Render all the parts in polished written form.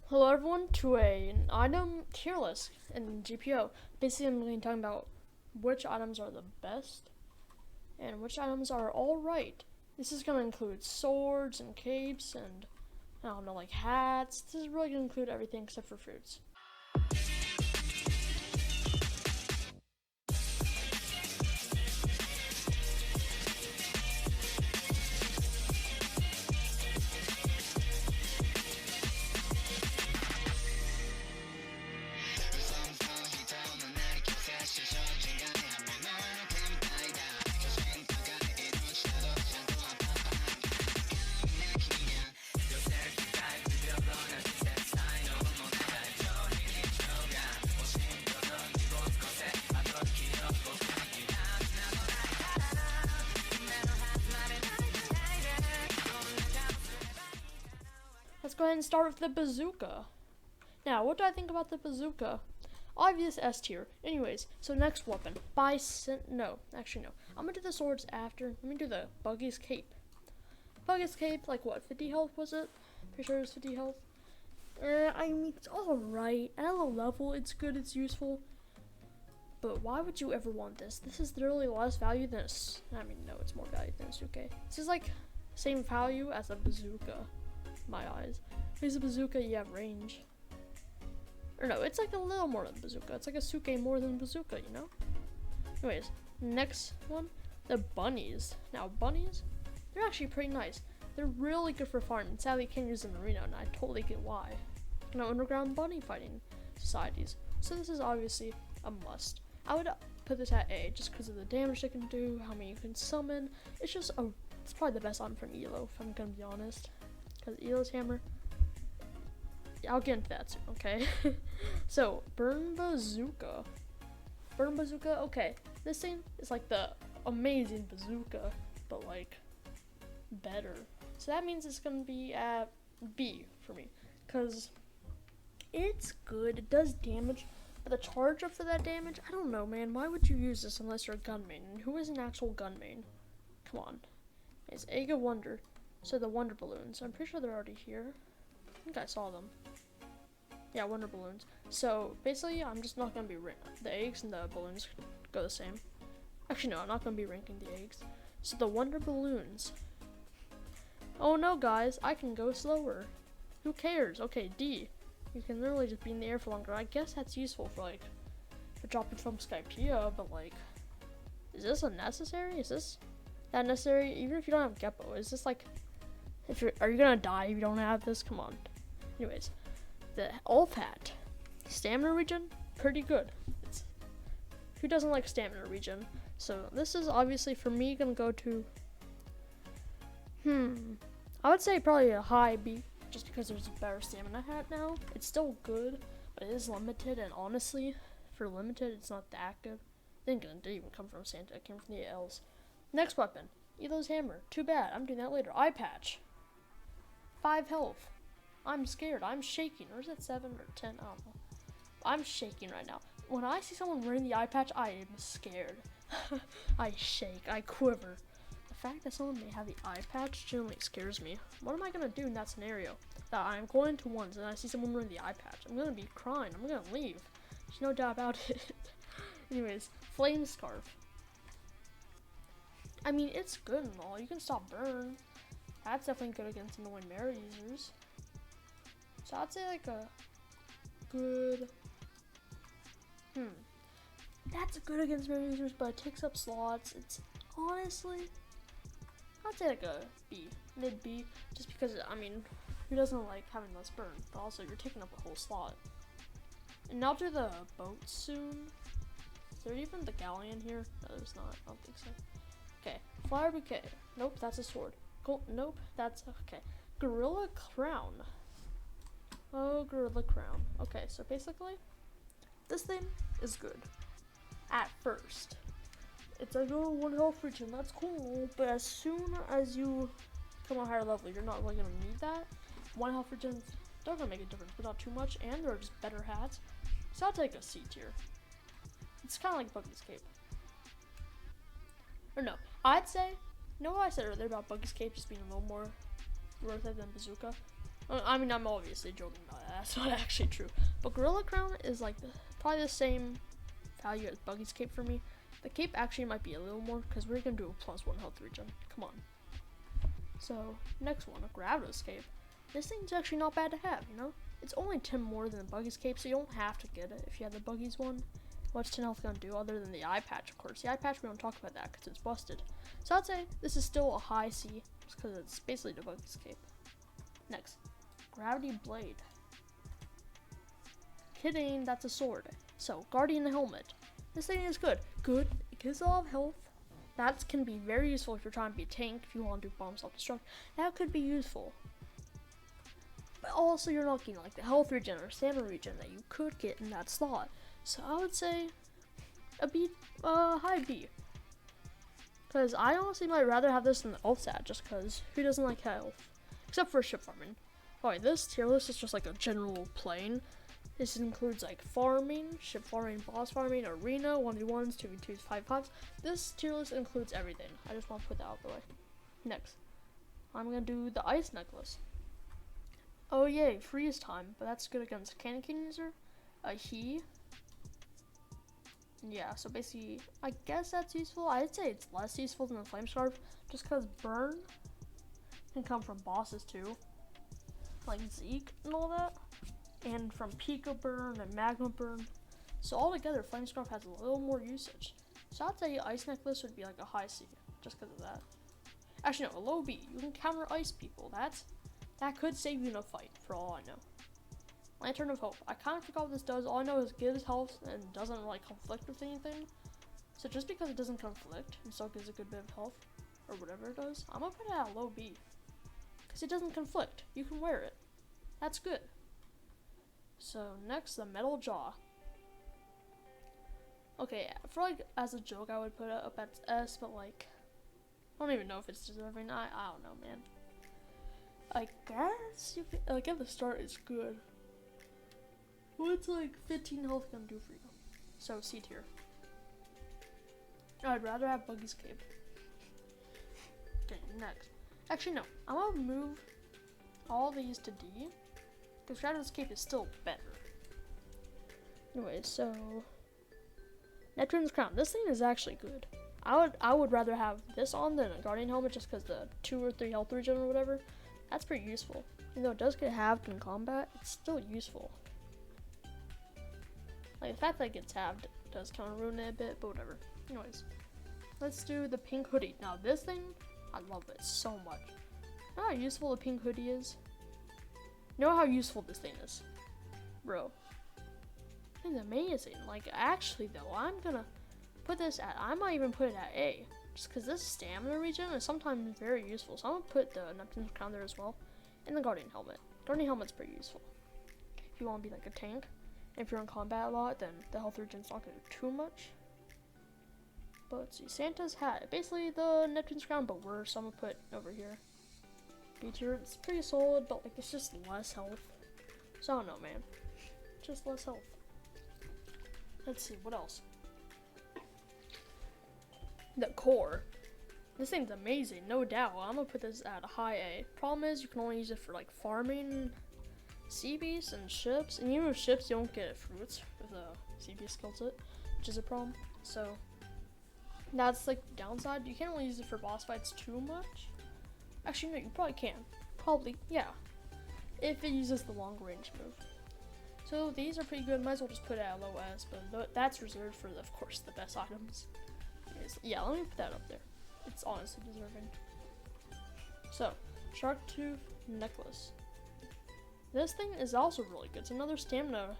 Hello everyone to an item tier list in GPO. Basically, I'm going to be talking about which items are the best and which items are alright. This is going to include swords and capes and, I don't know, like hats. This is really going to include everything except for fruits. Let's go ahead and start with the bazooka. Now, what do I think about the bazooka? Obvious S tier. Anyways, so next weapon. No. Actually, no. I'm gonna do the swords after. Let me do the Buggy's cape. Buggy's cape, like what, 50 health was it? Pretty sure it was 50 health. I mean, it's alright. At a low level, it's good, it's useful. But why would you ever want this? This is literally less value than no, it's more value than a suke. This is like same value as a bazooka. My eyes. Because a bazooka, you have range. Or no, it's like a little more than bazooka. It's like a suke more than bazooka, you know? Anyways, next one, the bunnies. Now, bunnies, they're actually pretty nice. They're really good for farming. Sadly, you can't use them in arena, and I totally get why. No underground bunny fighting societies. So this is obviously a must. I would put this at A, just because of the damage they can do, how many you can summon. It's probably the best item from Elo, if I'm gonna be honest. Because Elo's hammer, I'll get into that soon, okay? So, Burn Bazooka. Burn Bazooka, okay. This thing is like the amazing bazooka, but like, better. So that means it's gonna be at B for me. Because it's good, it does damage, but the charge up for that damage, I don't know, man. Why would you use this unless you're a gun main? And who is an actual gun main? Come on. It's Aga Wonder. So the Wonder Balloons, I'm pretty sure they're already here. I think I saw them. Yeah, Wonder Balloons. So basically, I'm just not gonna be the eggs and the balloons go the same. Actually, no, I'm not gonna be ranking the eggs. So the Wonder Balloons. Oh no, guys, I can go slower. Who cares? Okay, D. You can literally just be in the air for longer. I guess that's useful for dropping from Skypea, but like, is this unnecessary? Is this that necessary? Even if you don't have Geppo, is this like, are you gonna die if you don't have this? Come on. Anyways, the Ulf hat, stamina regen, pretty good. Who doesn't like stamina regen? So this is obviously for me gonna go to, I would say probably a high B, just because there's a better stamina hat now. It's still good, but it is limited, and honestly, for limited, it's not that good. I think it didn't even come from Santa, it came from the L's. Next weapon, Elo's hammer. Too bad, I'm doing that later. Eye patch. 5 health. I'm scared, I'm shaking. Or is it 7 or 10? I don't know. I'm shaking right now. When I see someone wearing the eye patch, I am scared. I shake, I quiver. The fact that someone may have the eye patch generally scares me. What am I gonna do in that scenario? That I'm going to ones and I see someone wearing the eye patch. I'm gonna be crying, I'm gonna leave. There's no doubt about it. Anyways, flame scarf. I mean, it's good and all. You can stop burn. That's definitely good against annoying mera users. So I'd say like a good. That's good against mera users, but it takes up slots. It's honestly, I'd say like a B, mid B, just because I mean, who doesn't like having less burn? But also you're taking up a whole slot. And I'll do the boat soon. Is there even the galleon here? No, there's not. I don't think so. Okay, flower bouquet. Nope, that's a sword. Nope, that's okay. Gorilla crown. Oh, gorilla crown. Okay, so basically, this thing is good. At first, it's like, oh, 1 health regen, that's cool. But as soon as you become a higher level, you're not really gonna need that. 1 health regen don't gonna make a difference, but not too much. And there are just better hats. So I'll take a C tier. It's kind of like Buggy's cape. Or no, I'd say, you know what I said earlier about Buggy's cape just being a little more worth it than bazooka? I mean, I'm obviously joking about that. That's not actually true. But Gorilla Crown is like probably the same value as Buggy's Cape for me. The cape actually might be a little more because we're gonna do a +1 health regen. Come on. So next one, a Gravitas Cape. This thing's actually not bad to have, you know? It's only 10 more than the Buggy's Cape, so you don't have to get it if you have the Buggy's one. What's 10 health gonna do other than the eye patch, of course? The eye patch, we don't talk about that because it's busted. So I'd say this is still a high C just because it's basically the Buggy's Cape. Next, Gravity Blade. Kidding, that's a sword. So, Guardian Helmet. This thing is good. Good, it gives a lot of health. That can be very useful if you're trying to be a tank, if you want to do bomb self-destruct. That could be useful. But also, you're not getting like the health regen or stamina regen that you could get in that slot. So I would say a B, high B. Because I honestly might rather have this than the LSAT, just because who doesn't like health? Except for ship farming. Alright, this tier list is just like a general plane. This includes like farming, ship farming, boss farming, arena, 1v1s, 2v2s, 5v5s. This tier list includes everything. I just want to put that out of the way. Next, I'm going to do the ice necklace. Oh yay, freeze time, but that's good against Cannon user. Yeah, so basically, I guess that's useful. I'd say it's less useful than the flame scarf, just because burn can come from bosses too, like Zeke and all that, and from pika burn and magma burn. So altogether, flame scarf has a little more usage. So I'd say ice necklace would be like a high C, just because of that. Actually, no, a low B. You can counter ice people. That could save you in a fight, for all I know. Lantern of Hope. I kind of forgot what this does. All I know is it gives health and doesn't like conflict with anything. So just because it doesn't conflict and still gives a good bit of health, or whatever it does, I'm gonna put it at a low B. Because it doesn't conflict. You can wear it. That's good. So next, the Metal Jaw. Okay, for like, as a joke, I would put it up at S, but like, I don't even know if it's deserving. I don't know, man. I guess you can, like, at the start, it's good. What's like 15 health gonna do for you? So C tier. I'd rather have Buggy's Cape. Okay, next. Actually, no. I'm gonna move all these to D, because Shadow's Cape is still better. Anyway, so Neptune's Crown. This thing is actually good. I would rather have this on than a Guardian Helmet, just because the 2 or 3 health regen or whatever. That's pretty useful. Even though it does get halved in combat, it's still useful. Like, the fact that it gets halved does kind of ruin it a bit, but whatever. Anyways, let's do the pink hoodie. Now, this thing, I love it so much. You know how useful the pink hoodie is? You know how useful this thing is? Bro. It's amazing. Like, actually, though, I'm gonna put this at, I might even put it at A. Just because this stamina regen is sometimes very useful. So I'm gonna put the Neptune's Crown there as well. And the Guardian Helmet. Guardian Helmet's pretty useful. If you want to be like a tank. If you're in combat a lot, then the health regen's not going to do too much. But let's see, Santa's hat. Basically the Neptune's Crown, but worse. I'm going to put over here. B tier, it's pretty solid, but like it's just less health. So I don't know, man. Just less health. Let's see, what else? The core. This thing's amazing, no doubt. I'm going to put this at a high A. Problem is, you can only use it for like farming sea beasts and ships, and even with ships you don't get fruits with a sea beast skill set, which is a problem. So that's like the downside. You can't really use it for boss fights too much. Actually, no, you probably can. Probably, yeah. If it uses the long range move. So these are pretty good. Might as well just put it at low S, but that's reserved for, of course, the best items. Yeah, let me put that up there. It's honestly deserving. So, Shark Tooth Necklace. This thing is also really good. It's another stamina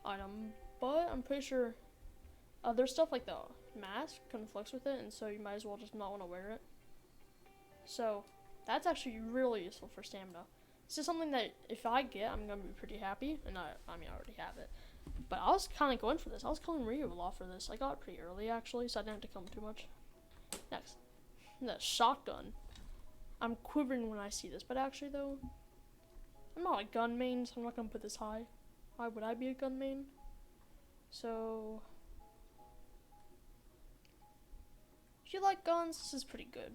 item, but I'm pretty sure other stuff like the mask conflicts with it, and so you might as well just not want to wear it. So that's actually really useful for stamina. This is something that if I get, I'm gonna be pretty happy, and I mean I already have it. But I was kind of going for this. I was killing Ryu a lot for this. I got it pretty early actually, so I didn't have to kill him too much. Next, the shotgun. I'm quivering when I see this, but actually though, I'm not a gun main, so I'm not gonna put this high. Why would I be a gun main? So, if you like guns, this is pretty good.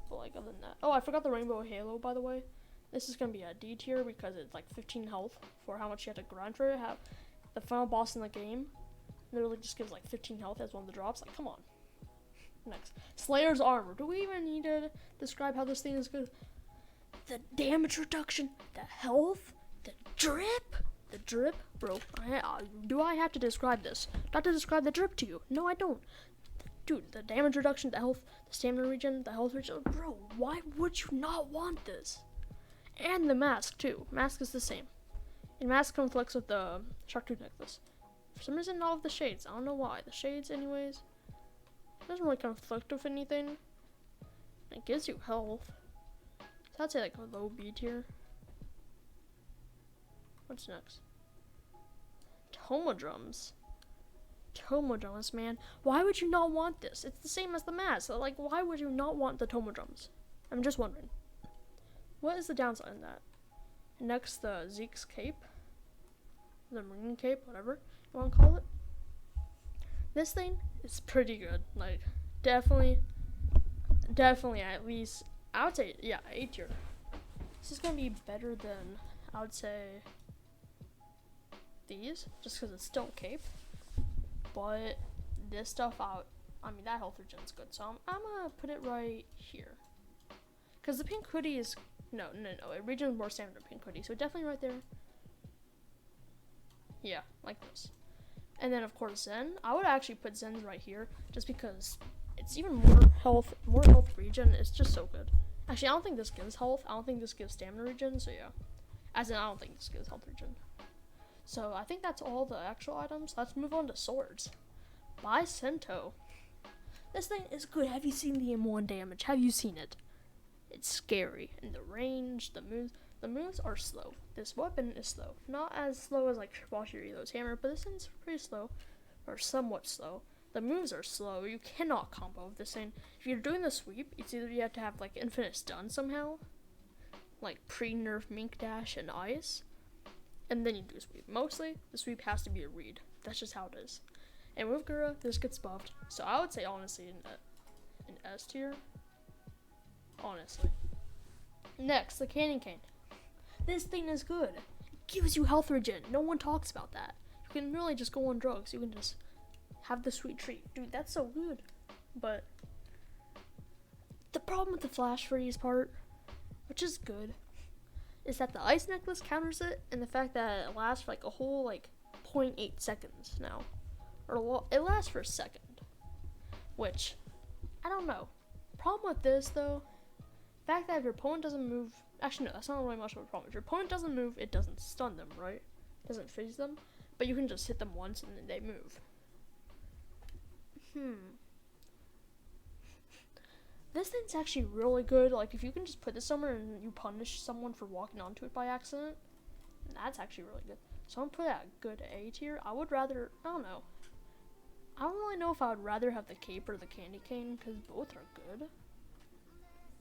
But like other than that, oh, I forgot the rainbow halo, by the way. This is gonna be a D tier because it's like 15 health for how much you have to grind for it. Have the final boss in the game literally just gives like 15 health as one of the drops. Like, come on. Next, Slayer's armor. Do we even need to describe how this thing is good? The damage reduction, the health, the drip, bro. Do I have to describe this? Not to describe the drip to you. No, I don't. Dude, the damage reduction, the health, the stamina regen, the health regen. Bro, why would you not want this? And the mask too. Mask is the same. And mask conflicts with the shark tooth necklace. For some reason, not with the shades. I don't know why. The shades, anyways, doesn't really conflict with anything. It gives you health. So I'd say like a low B tier. What's next? Tomodrums. Tomodrums, man. Why would you not want this? It's the same as the mask. So, like, why would you not want the Tomodrums? I'm just wondering. What is the downside in that? Next, the Zeke's cape. The marine cape, whatever you want to call it. This thing is pretty good. Like, definitely at least, I would say, yeah, A tier. This is going to be better than, I would say, these, just because it's still cape. But this stuff out, I mean, that health regen's good, so I'm gonna put it right here. Because the pink hoodie is, no, it regens more stamina than pink hoodie, so definitely right there. Yeah, like this. And then, of course, Zen. I would actually put Zen's right here, just because it's even more health regen. It's just so good. Actually, I don't think this gives health. I don't think this gives stamina regen, so yeah. As in, I don't think this gives health regen. So I think that's all the actual items. Let's move on to swords. By Sento. This thing is good. Have you seen the M1 damage? Have you seen it? It's scary. And the range, the moves are slow. This weapon is slow. Not as slow as like Shibashiri's hammer, but this thing's pretty slow. Or somewhat slow. The moves are slow. You cannot combo with this thing. If you're doing the sweep, it's either you have to have like infinite stun somehow. Like pre-nerf Mink Dash and Ice. And then you do sweep. Mostly, the sweep has to be a read. That's just how it is. And with Gura, this gets buffed. So I would say, honestly, an S tier. Honestly. Next, the Candy Cane. This thing is good. It gives you health regen. No one talks about that. You can really just go on drugs. You can just have the sweet treat. Dude, that's so good. But the problem with the flash freeze part, which is good, is that the ice necklace counters it, and the fact that it lasts for like a whole like 0.8 seconds now. Or it lasts for a second. Which, I don't know. Problem with this though, the fact that if your opponent doesn't move, actually no, that's not really much of a problem. If your opponent doesn't move, it doesn't stun them, right? It doesn't freeze them. But you can just hit them once and then they move. This thing's actually really good. Like, if you can just put this somewhere and you punish someone for walking onto it by accident, that's actually really good. So I'm gonna put it at a good A tier. I would rather, I don't know. I don't really know if I would rather have the cape or the candy cane, because both are good.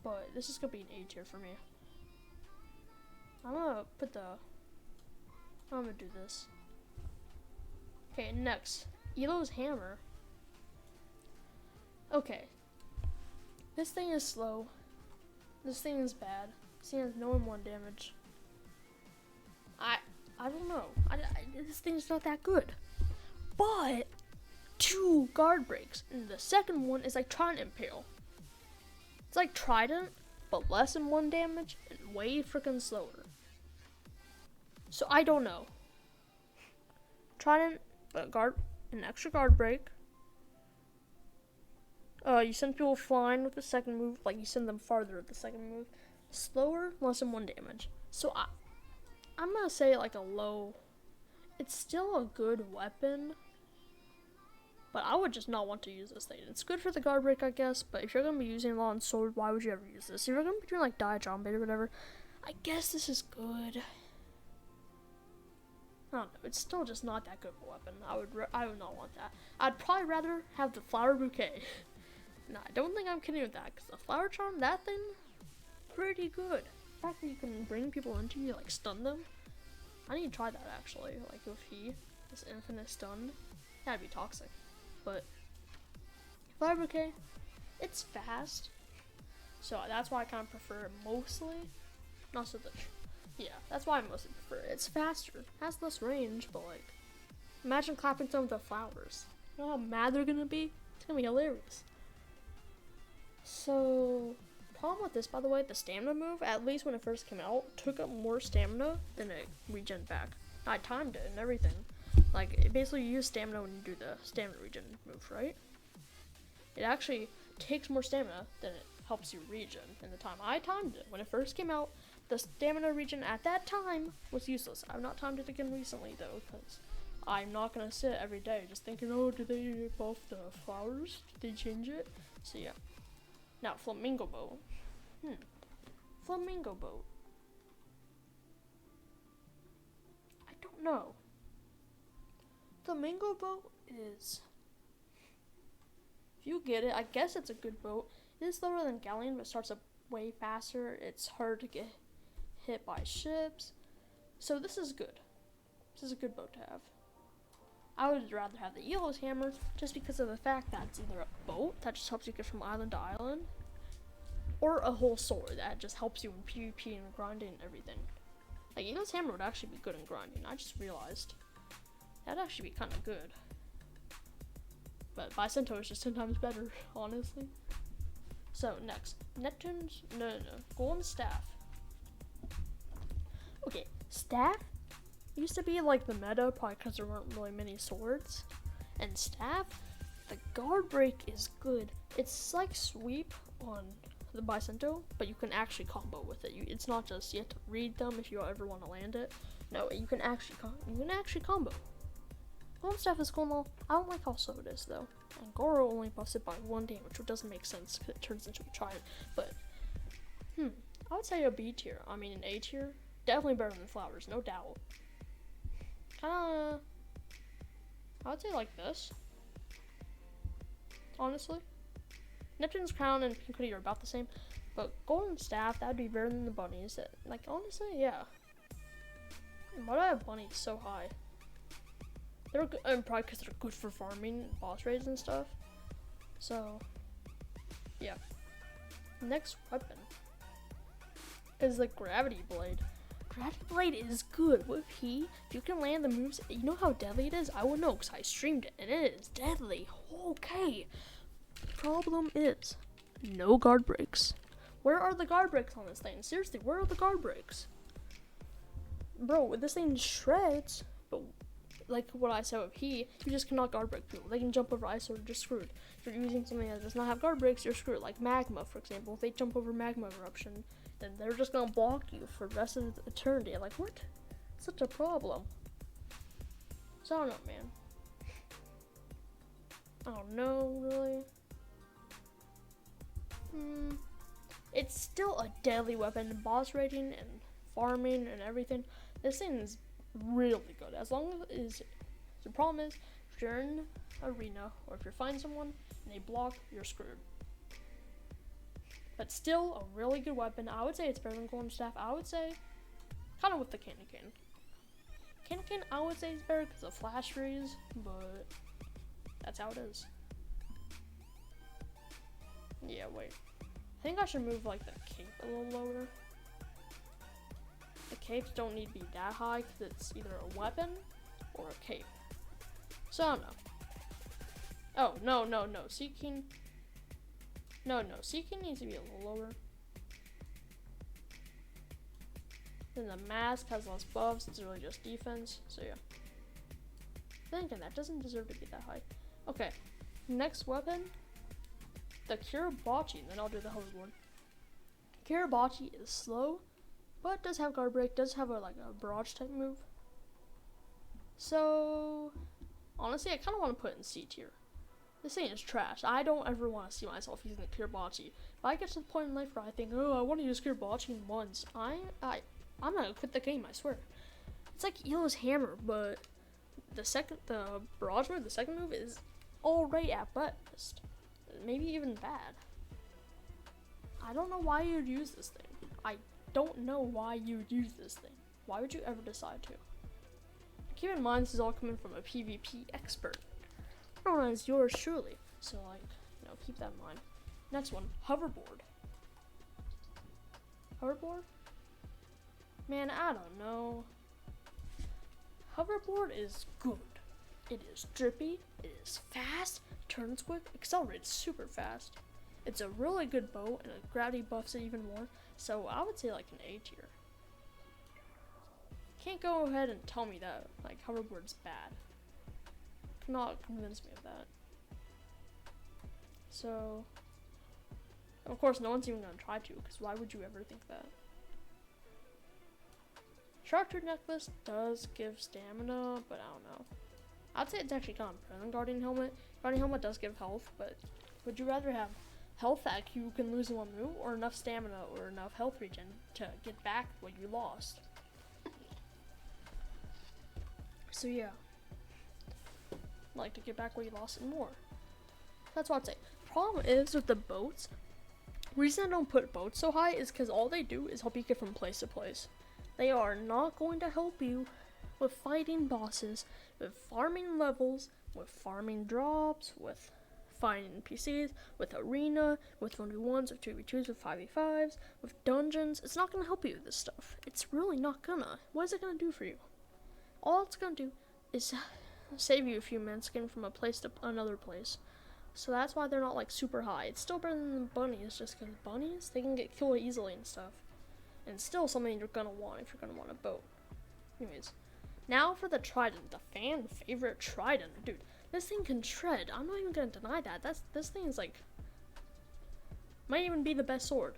But this is gonna be an A tier for me. I'm gonna do this. Okay, next. Elo's hammer. Okay. This thing is slow. This thing is bad. This thing has no M1 damage. I don't know. This thing's not that good. But 2 guard breaks. And the second one is like Trident Impale. It's like Trident, but less M1 damage and way freaking slower. So I don't know. Trident, but an extra guard break. You send people flying with the second move, like you send them farther with the second move. Slower, less than 1 damage. So I'm gonna say like a low. It's still a good weapon, but I would just not want to use this thing. It's good for the guard break, I guess, but if you're gonna be using it on sword, why would you ever use this? If you're gonna be doing like Diajombe or whatever, I guess this is good. I don't know. It's still just not that good of a weapon. I would not want that. I'd probably rather have the flower bouquet. No, I don't think I'm kidding with that, because the flower charm, that thing, pretty good. The fact that you can bring people into you, like stun them. I need to try that actually. Like with this infinite stun, that'd be toxic. But flower bouquet, it's fast, so that's why I kind of prefer it mostly. not so much. Yeah, that's why I mostly prefer it. It's faster, has less range, but like, imagine clapping some of the flowers. You know how mad they're gonna be? It's gonna be hilarious. So, problem with this, by the way, the stamina move, at least when it first came out, took up more stamina than it regen back. I timed it and everything. Like, it basically you use stamina when you do the stamina regen move, right? It actually takes more stamina than it helps you regen in the time. I timed it. When it first came out, the stamina regen at that time was useless. I've not timed it again recently, though, because I'm not going to sit every day just thinking, oh, did they buff the flowers? Did they change it? So, yeah. Now, flamingo boat. Flamingo boat. I don't know. Flamingo boat is, if you get it, I guess it's a good boat. It is slower than galleon, but starts up way faster. It's hard to get hit by ships. So this is good. This is a good boat to have. I would rather have the Elo's hammer just because of the fact that it's either a boat that just helps you get from island to island, or a whole sword that just helps you in PvP and grinding and everything. Like, Elo's hammer would actually be good in grinding. I just realized. That'd actually be kind of good. But Bicento is just 10 times better, honestly. So, next. Neptune's, no, golden staff. Okay, staff used to be like the meta, probably because there weren't really many swords. And staff, the guard break is good. It's like sweep on the Bicento, but you can actually combo with it. It's not just you have to read them if you ever want to land it. No, you can actually combo. Golden staff is cool and all. I don't like how slow it is though. And Goro only buffs it by 1 damage, which doesn't make sense because it turns into a trident. But I would say a B tier. I mean an A tier. Definitely better than flowers, no doubt. I would say like this. Honestly. Neptune's crown and pink hoodie are about the same, but golden staff, that would be better than the bunnies. Like, honestly, yeah. Why do I have bunnies so high? They're good, and probably because they're good for farming, boss raids and stuff. So, yeah. Next weapon is the gravity blade. Gravity blade is good with if you can land the moves, you know how deadly it is? I would know because I streamed it, and it is deadly. Okay. Problem is, no guard breaks. Where are the guard breaks on this thing? Seriously, where are the guard breaks? Bro, this thing shreds, but like what I said with you just cannot guard break people. They can jump over ice or you're just screwed. If you're using something that does not have guard breaks, you're screwed. Like magma, for example. If they jump over magma eruption, then they're just gonna block you for the rest of eternity. Like, what? Such a problem. So I don't know, man. I don't know, really. It's still a deadly weapon, boss raiding and farming and everything. This thing is really good. As long as the problem is, if you're in arena or if you're fighting someone and they block, you're screwed. But still a really good weapon. I would say it's better than golden staff. I would say kind of with the candy cane. Candy cane, I would say is better because of flash freeze, but that's how it is. Yeah, wait. I think I should move like the cape a little lower. The capes don't need to be that high because it's either a weapon or a cape. So I don't know. Oh, no. Seeking. No. Seeking needs to be a little lower. Then the mask has less buffs. It's really just defense. So yeah. Thinking that doesn't deserve to be that high. Okay. Next weapon. The Kirabachi. Then I'll do the hoverboard. Kirabachi is slow, but does have guard break. Does have a barrage type move. So honestly, I kind of want to put it in C tier. This thing is trash. I don't ever want to see myself using the Kirabachi. If I get to the point in life where I think, oh, I want to use Kirabachi once, I'm gonna quit the game. I swear. It's like Elo's hammer, but the barrage move, the second move is alright at best. Maybe even bad. I don't know why you'd use this thing. I don't know why you'd use this thing. Why would you ever decide to? Keep in mind, this is all coming from a PvP expert. Known as yours truly. So, keep that in mind. Next one, hoverboard. Hoverboard? Man, I don't know. Hoverboard is good. It is drippy, it is fast, turns quick, accelerates super fast. It's a really good boat, and gravity buffs it even more, so I would say like an A tier. Can't go ahead and tell me that like hoverboard's bad. Cannot convince me of that. So, of course, no one's even gonna try to, because why would you ever think that? Shark Tooth Necklace does give stamina, but I don't know. I'd say it's actually kind of better than Guardian Helmet. Guardian Helmet does give health, but would you rather have health that you can lose in one move, or enough stamina or enough health regen to get back what you lost? So yeah, like to get back what you lost and more. That's what I'd say. Problem is with the boats, reason I don't put boats so high is because all they do is help you get from place to place. They are not going to help you with fighting bosses, with farming levels, with farming drops, with finding NPCs, with arena, with 1v1s, with 2v2s, with 5v5s, with dungeons. It's not going to help you with this stuff. It's really not gonna. What is it going to do for you? All it's going to do is save you a few minutes getting from a place to another place. So that's why they're not like super high. It's still better than the bunnies, just because bunnies, they can get killed easily and stuff. And still something you're going to want if you're going to want a boat. Anyways, now for the trident, the fan favorite trident. Dude, this thing can shred. I'm not even going to deny that. This thing is like, might even be the best sword.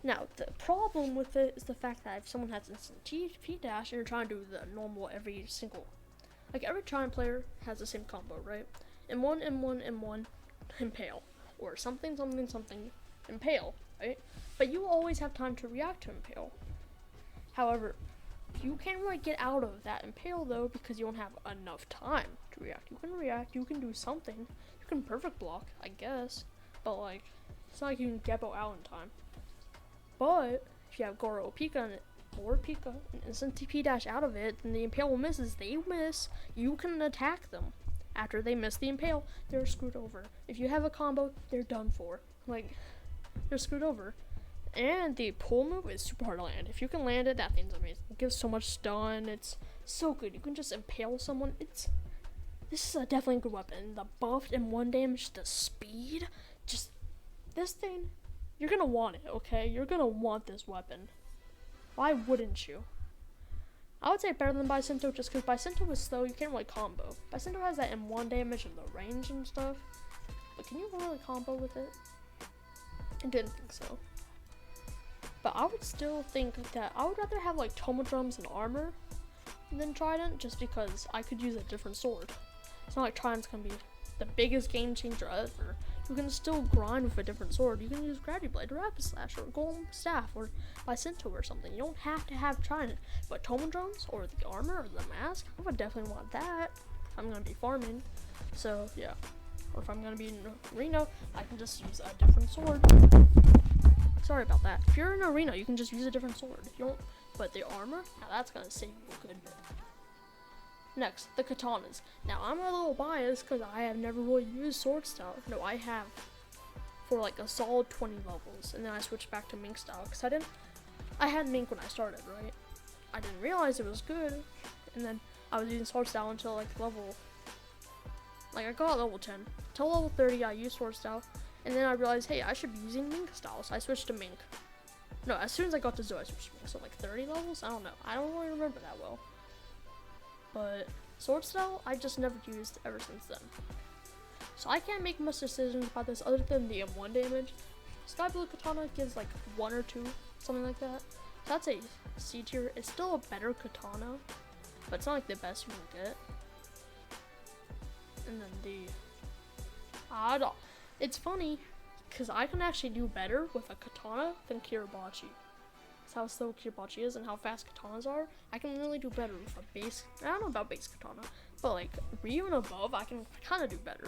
Now, the problem with it is the fact that if someone has instant TP dash and you're trying to do the normal every trident player has the same combo, right? M1, M1, M1, impale. Or something, something, something, impale, right? But you always have time to react to impale. However, you can't really get out of that impale though because you don't have enough time to react. You can react, you can do something. You can perfect block, I guess. But like, it's not like you can Geppo out in time. But if you have Goro Pika or Pika and instant TP dash out of it, then the impale misses. They miss. You can attack them. After they miss the impale, they're screwed over. If you have a combo, they're done for. Like, they're screwed over. And the pull move is super hard to land. If you can land it, that thing's amazing. It gives so much stun. It's so good. You can just impale someone. This is definitely a good weapon. The buffed and 1 damage, the speed, just this thing. You're gonna want it, okay? You're gonna want this weapon. Why wouldn't you? I would say better than Bicinto just because Bicinto is slow. You can't really combo. Bicinto has that M1 damage and the range and stuff. But can you really combo with it? I didn't think so. But I would still think that I would rather have like Tomodrums and armor than Trident just because I could use a different sword. It's not like Trident's gonna be the biggest game changer ever. You can still grind with a different sword. You can use Gravity Blade or Rapid Slash or Golem Staff or Bicinto or something. You don't have to have Trident. But Tomodrums or the armor or the mask, I would definitely want that if I'm gonna be farming. So yeah. Or if I'm gonna be in arena, I can just use a different sword. Sorry about that. If you're in arena, you can just use a different sword. If you don't, but the armor, now that's gonna save you a good bit. Next, the katanas. Now, I'm a little biased because I have never really used sword style. No, I have for like a solid 20 levels, and then I switched back to Mink style because I had Mink when I started, right? I didn't realize it was good, and then I was using sword style until like I got level 10. Till level 30, I used sword style, and then I realized, hey, I should be using Mink style, so I switched to Mink. No, as soon as I got to Zoe, I switched to Mink. So like 30 levels? I don't know. I don't really remember that well. But sword style, I just never used ever since then. So I can't make much decisions about this other than the M1 damage. Sky Blue Katana gives like 1 or 2, something like that. So that's a C tier. It's still a better katana, but it's not like the best you can get. And then it's funny, because I can actually do better with a katana than Kiribachi. That's how slow Kiribachi is and how fast katanas are. I can really do better with a base, I don't know about base katana, but like Ryu and above, I can kind of do better.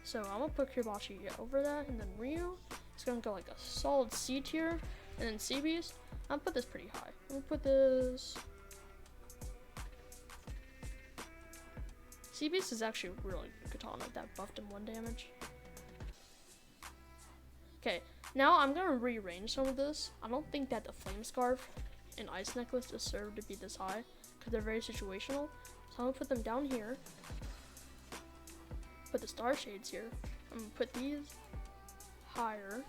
So I'm gonna put Kiribachi over that, and then Ryu is gonna go like a solid C tier, and then Sea Beast, I'm gonna put this pretty high. I'm gonna put this. Sea Beast is actually a really good katana that buffed him 1 damage. Okay, Now I'm gonna rearrange some of this. I don't think that the flame scarf and ice necklace deserve to be this high because they're very situational. So I'm gonna put them down here. Put the star shades here. I'm gonna put these higher.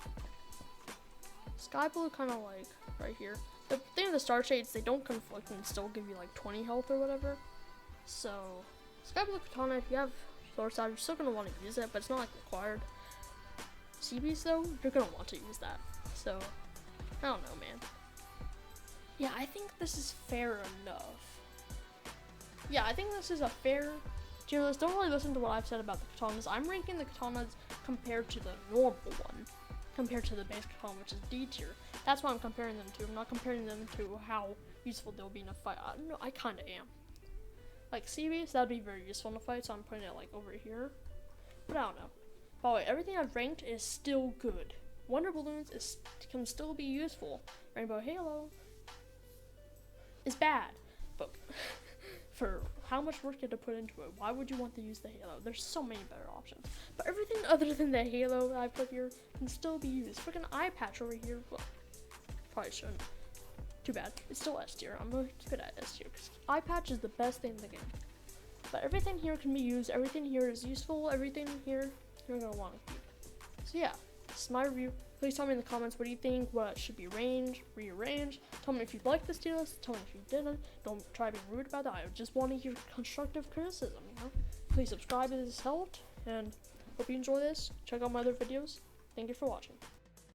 Sky blue kind of like right here. The thing with the star shades, they don't conflict and still give you like 20 health or whatever. So sky blue katana, if you have sword side, you're still gonna want to use it, but it's not like required. CBs though, you're gonna want to use that. So I don't know, man. Yeah, I think this is fair enough. Yeah, I think this is a fair. Cheerless, don't really listen to what I've said about the katanas. I'm ranking the katanas compared to the normal one, compared to the base katana, which is D tier. That's what I'm comparing them to. I'm not comparing them to how useful they'll be in a fight. I don't know, I kind of am. Like CBs, that'd be very useful in a fight, so I'm putting it like over here. But I don't know. By the way, everything I've ranked is still good. Wonder balloons can still be useful. Rainbow Halo is bad, but for how much work you have to put into it, why would you want to use the Halo? There's so many better options. But everything other than the Halo that I put here can still be used. Freaking eye patch over here, well, probably shouldn't. Too bad. It's still S tier. I'm going to keep it at S tier because eye patch is the best thing in the game. But everything here can be used. Everything here is useful. Everything here you're going to want to keep. So yeah, this is my review. Please tell me in the comments what do you think, what should be rearranged. Tell me if you like this tier list, tell me if you didn't. Don't try being rude about it. I just want to hear constructive criticism, you know? Please subscribe if this helped, and hope you enjoy this. Check out my other videos. Thank you for watching.